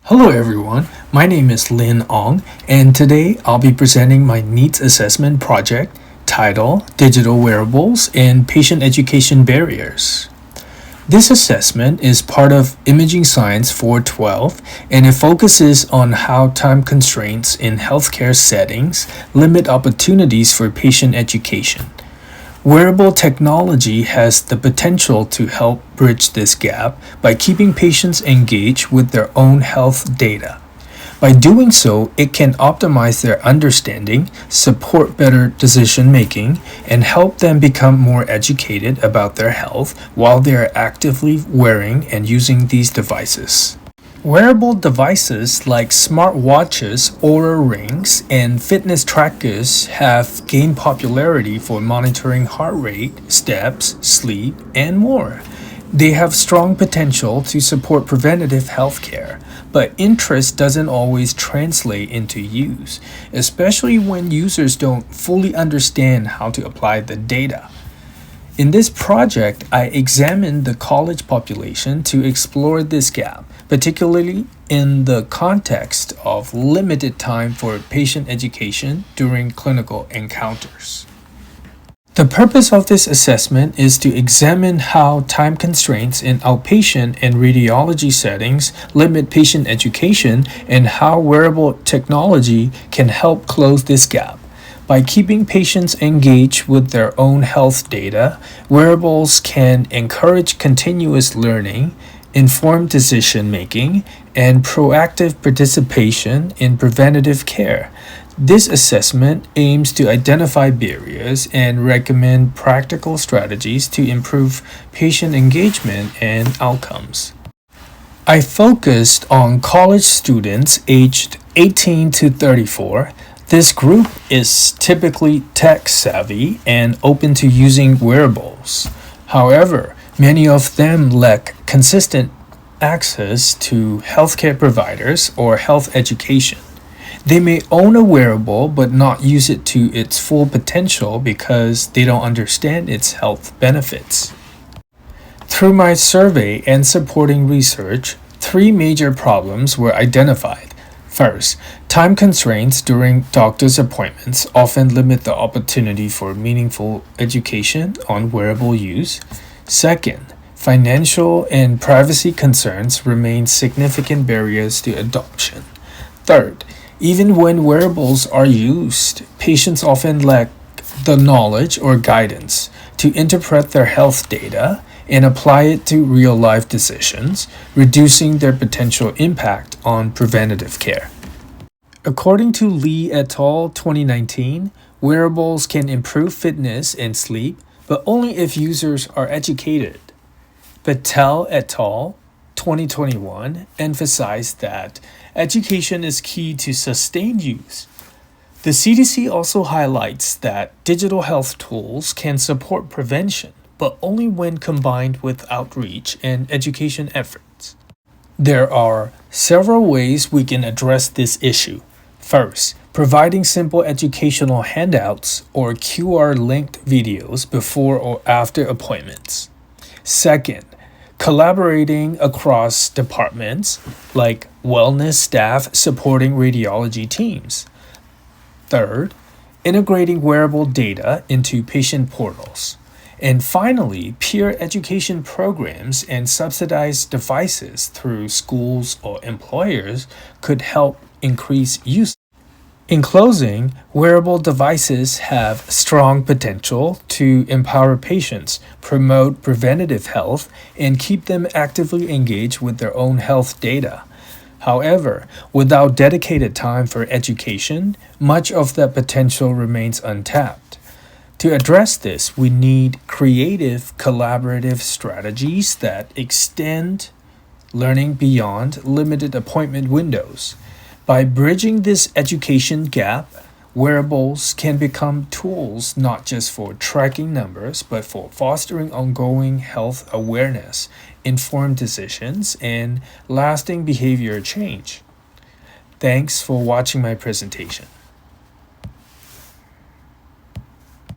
Hello everyone, my name is Lin Ong, and today I'll be presenting my needs assessment project titled Digital Wearables and Patient Education Barriers. This assessment is part of Imaging Science 412, and it focuses on how time constraints in healthcare settings limit opportunities for patient education. Wearable technology has the potential to help bridge this gap by keeping patients engaged with their own health data. By doing so, it can optimize their understanding, support better decision making, and help them become more educated about their health while they are actively wearing and using these devices. Wearable devices like smartwatches, Oura rings, and fitness trackers have gained popularity for monitoring heart rate, steps, sleep, and more. They have strong potential to support preventative healthcare, but interest doesn't always translate into use, especially when users don't fully understand how to apply the data. In this project, I examined the college population to explore this gap, particularly in the context of limited time for patient education during clinical encounters. The purpose of this assessment is to examine how time constraints in outpatient and radiology settings limit patient education and how wearable technology can help close this gap. By keeping patients engaged with their own health data, wearables can encourage continuous learning, informed decision making, and proactive participation in preventative care. This assessment aims to identify barriers and recommend practical strategies to improve patient engagement and outcomes. I focused on college students aged 18 to 34. This group is typically tech-savvy and open to using wearables. However, many of them lack consistent access to healthcare providers or health education. They may own a wearable but not use it to its full potential because they don't understand its health benefits. Through my survey and supporting research, 3 major problems were identified. First, time constraints during doctor's appointments often limit the opportunity for meaningful education on wearable use. Second, financial and privacy concerns remain significant barriers to adoption. Third, even when wearables are used, patients often lack the knowledge or guidance to interpret their health data and apply it to real-life decisions, reducing their potential impact on preventative care. According to Lee et al. 2019, wearables can improve fitness and sleep, but only if users are educated. Patel et al. 2021 emphasized that education is key to sustained use. The CDC also highlights that digital health tools can support prevention, but only when combined with outreach and education efforts. There are several ways we can address this issue. First, providing simple educational handouts or QR-linked videos before or after appointments. Second, collaborating across departments like wellness staff supporting radiology teams. Third, integrating wearable data into patient portals. And finally, peer education programs and subsidized devices through schools or employers could help increase use. In closing, wearable devices have strong potential to empower patients, promote preventative health, and keep them actively engaged with their own health data. However, without dedicated time for education, much of that potential remains untapped. To address this, we need creative, collaborative strategies that extend learning beyond limited appointment windows. By bridging this education gap, wearables can become tools not just for tracking numbers, but for fostering ongoing health awareness, informed decisions, and lasting behavior change. Thanks for watching my presentation.